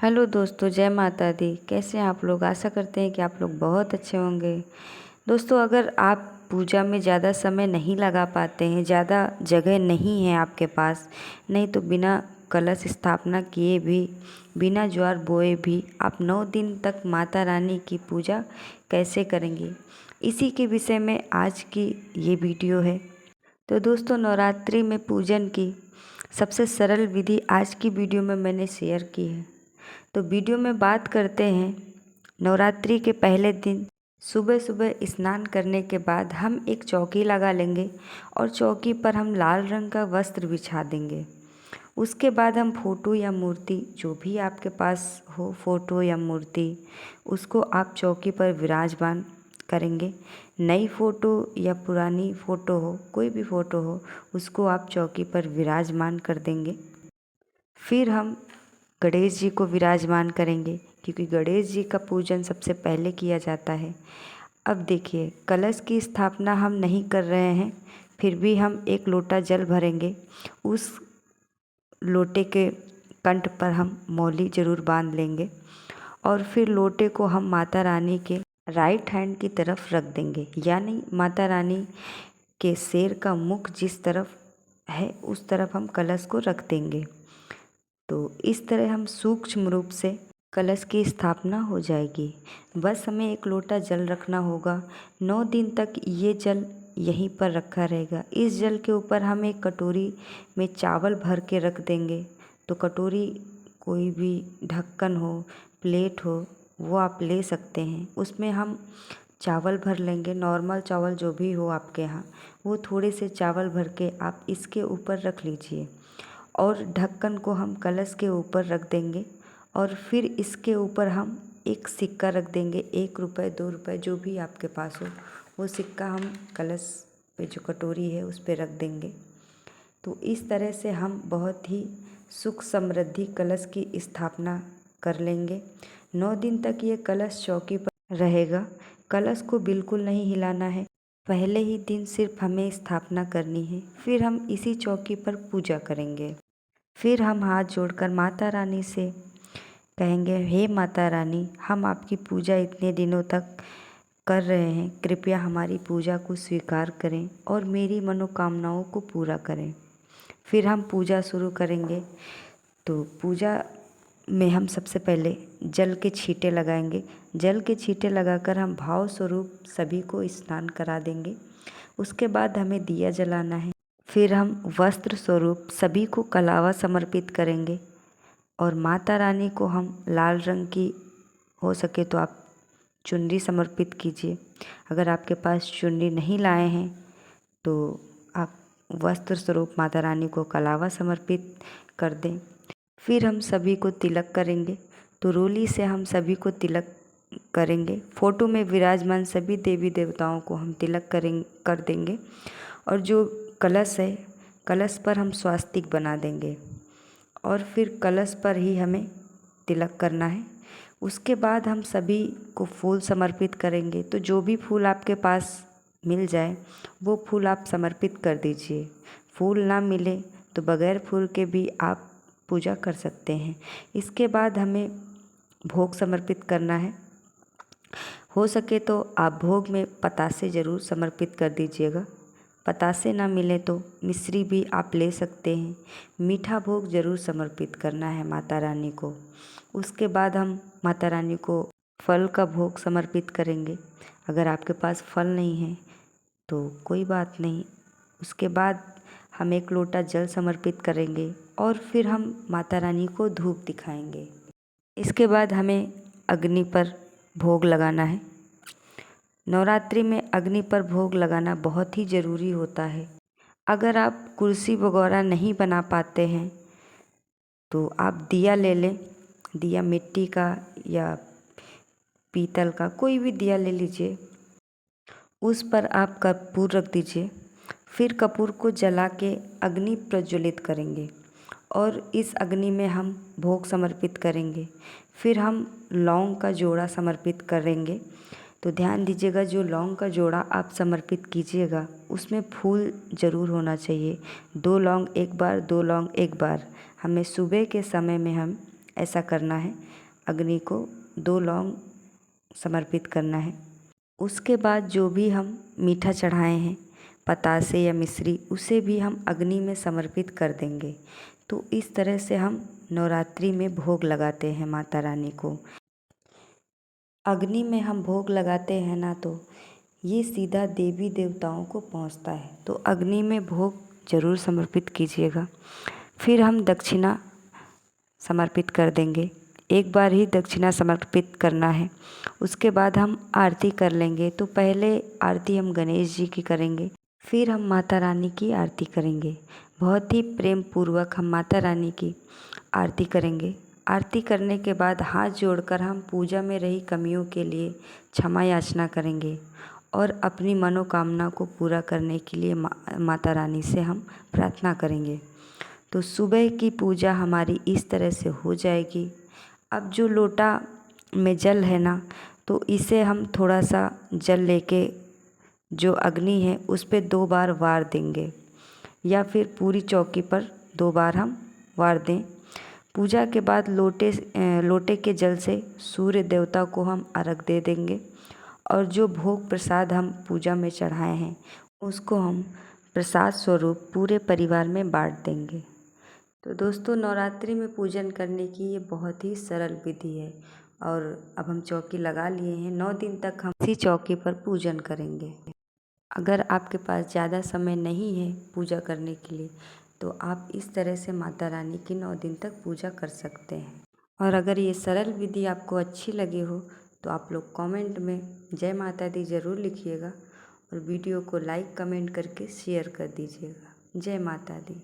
Hello दोस्तों, जय माता दी। कैसे हैं आप लोग? आशा करते हैं कि आप लोग बहुत अच्छे होंगे। दोस्तों, अगर आप पूजा में ज़्यादा समय नहीं लगा पाते हैं, ज़्यादा जगह नहीं है आपके पास, नहीं तो बिना कलश स्थापना किए भी, बिना ज्वार बोए भी आप 9 दिन तक माता रानी की पूजा कैसे करेंगे, इसी के विषय में आज की ये वीडियो है। तो दोस्तों, नवरात्रि में पूजन की सबसे सरल विधि आज की वीडियो में मैंने शेयर की है। तो वीडियो में बात करते हैं नवरात्रि के पहले दिन सुबह सुबह स्नान करने के बाद हम एक चौकी लगा लेंगे और चौकी पर हम लाल रंग का वस्त्र बिछा देंगे। उसके बाद हम फोटो या मूर्ति, जो भी आपके पास हो फोटो या मूर्ति, उसको आप चौकी पर विराजमान करेंगे। नई फ़ोटो या पुरानी फ़ोटो हो, कोई भी फ़ोटो हो, उसको आप चौकी पर विराजमान कर देंगे। फिर हम गणेश जी को विराजमान करेंगे, क्योंकि गणेश जी का पूजन सबसे पहले किया जाता है। अब देखिए, कलश की स्थापना हम नहीं कर रहे हैं, फिर भी हम एक लोटा जल भरेंगे। उस लोटे के कंठ पर हम मौली ज़रूर बांध लेंगे और फिर लोटे को हम माता रानी के राइट हैंड की तरफ रख देंगे, यानी माता रानी के सिर का मुख जिस तरफ है उस तरफ हम कलश को रख देंगे। तो इस तरह हम सूक्ष्म रूप से कलश की स्थापना हो जाएगी। बस हमें एक लोटा जल रखना होगा। 9 दिन तक ये जल यहीं पर रखा रहेगा। इस जल के ऊपर हम एक कटोरी में चावल भर के रख देंगे। तो कटोरी, कोई भी ढक्कन हो, प्लेट हो, वो आप ले सकते हैं। उसमें हम चावल भर लेंगे, नॉर्मल चावल जो भी हो आपके यहाँ, वो थोड़े से चावल भर के आप इसके ऊपर रख लीजिए और ढक्कन को हम कलश के ऊपर रख देंगे। और फिर इसके ऊपर हम एक सिक्का रख देंगे, 1 रुपये 2 रुपये जो भी आपके पास हो, वो सिक्का हम कलश पे जो कटोरी है उस पर रख देंगे। तो इस तरह से हम बहुत ही सुख समृद्धि कलश की स्थापना कर लेंगे। 9 दिन तक ये कलश चौकी पर रहेगा। कलश को बिल्कुल नहीं हिलाना है। पहले ही दिन सिर्फ हमें स्थापना करनी है, फिर हम इसी चौकी पर पूजा करेंगे। फिर हम हाथ जोड़कर माता रानी से कहेंगे, हे माता रानी, हम आपकी पूजा इतने दिनों तक कर रहे हैं, कृपया हमारी पूजा को स्वीकार करें और मेरी मनोकामनाओं को पूरा करें। फिर हम पूजा शुरू करेंगे। तो पूजा में हम सबसे पहले जल के छींटे लगाएंगे। जल के छींटे लगाकर हम भाव स्वरूप सभी को स्नान करा देंगे। उसके बाद हमें दिया जलाना है। फिर हम वस्त्र स्वरूप सभी को कलावा समर्पित करेंगे और माता रानी को हम लाल रंग की, हो सके तो आप चुनरी समर्पित कीजिए। अगर आपके पास चुनरी नहीं लाए हैं तो आप वस्त्र स्वरूप माता रानी को कलावा समर्पित कर दें। फिर हम सभी को तिलक करेंगे। तो रोली से हम सभी को तिलक करेंगे। फ़ोटो में विराजमान सभी देवी देवताओं को हम तिलक कर देंगे और जो कलश है, कलश पर हम स्वास्तिक बना देंगे और फिर कलश पर ही हमें तिलक करना है। उसके बाद हम सभी को फूल समर्पित करेंगे। तो जो भी फूल आपके पास मिल जाए वो फूल आप समर्पित कर दीजिए। फूल ना मिले तो बगैर फूल के भी आप पूजा कर सकते हैं। इसके बाद हमें भोग समर्पित करना है। हो सके तो आप भोग में पतासे ज़रूर समर्पित कर दीजिएगा। पतासे ना मिले तो मिश्री भी आप ले सकते हैं। मीठा भोग ज़रूर समर्पित करना है माता रानी को। उसके बाद हम माता रानी को फल का भोग समर्पित करेंगे। अगर आपके पास फल नहीं है तो कोई बात नहीं। उसके बाद हम एक लोटा जल समर्पित करेंगे और फिर हम माता रानी को धूप दिखाएंगे। इसके बाद हमें अग्नि पर भोग लगाना है। नवरात्रि में अग्नि पर भोग लगाना बहुत ही ज़रूरी होता है। अगर आप कुर्सी वगैरह नहीं बना पाते हैं तो आप दिया ले लें। दिया मिट्टी का या पीतल का, कोई भी दिया ले लीजिए। उस पर आप कपूर रख दीजिए। फिर कपूर को जला के अग्नि प्रज्वलित करेंगे और इस अग्नि में हम भोग समर्पित करेंगे। फिर हम लौंग का जोड़ा समर्पित करेंगे। तो ध्यान दीजिएगा, जो लौंग का जोड़ा आप समर्पित कीजिएगा उसमें फूल ज़रूर होना चाहिए। 2 लौंग एक बार, 2 लौंग एक बार। हमें सुबह के समय में हम ऐसा करना है। अग्नि को 2 लौंग समर्पित करना है। उसके बाद जो भी हम मीठा चढ़ाए हैं, पतासे या मिश्री, उसे भी हम अग्नि में समर्पित कर देंगे। तो इस तरह से हम नवरात्रि में भोग लगाते हैं माता रानी को। अग्नि में हम भोग लगाते हैं ना, तो ये सीधा देवी देवताओं को पहुंचता है। तो अग्नि में भोग जरूर समर्पित कीजिएगा। फिर हम दक्षिणा समर्पित कर देंगे। एक बार ही दक्षिणा समर्पित करना है। उसके बाद हम आरती कर लेंगे। तो पहले आरती हम गणेश जी की करेंगे, फिर हम माता रानी की आरती करेंगे। बहुत ही प्रेम पूर्वक हम माता रानी की आरती करेंगे। आरती करने के बाद हाथ जोड़कर हम पूजा में रही कमियों के लिए क्षमा याचना करेंगे और अपनी मनोकामना को पूरा करने के लिए माता रानी से हम प्रार्थना करेंगे। तो सुबह की पूजा हमारी इस तरह से हो जाएगी। अब जो लोटा में जल है ना, तो इसे हम थोड़ा सा जल लेके जो अग्नि है उस पे 2 बार वार देंगे, या फिर पूरी चौकी पर 2 बार हम वार दें। पूजा के बाद लोटे के जल से सूर्य देवता को हम अर्घ दे देंगे और जो भोग प्रसाद हम पूजा में चढ़ाए हैं उसको हम प्रसाद स्वरूप पूरे परिवार में बांट देंगे। तो दोस्तों, नवरात्रि में पूजन करने की ये बहुत ही सरल विधि है और अब हम चौकी लगा लिए हैं। 9 दिन तक हम इसी चौकी पर पूजन करेंगे। अगर आपके पास ज़्यादा समय नहीं है पूजा करने के लिए, तो आप इस तरह से माता रानी की 9 दिन तक पूजा कर सकते हैं। और अगर ये सरल विधि आपको अच्छी लगी हो तो आप लोग कमेंट में जय माता दी ज़रूर लिखिएगा और वीडियो को लाइक कमेंट करके शेयर कर दीजिएगा। जय माता दी।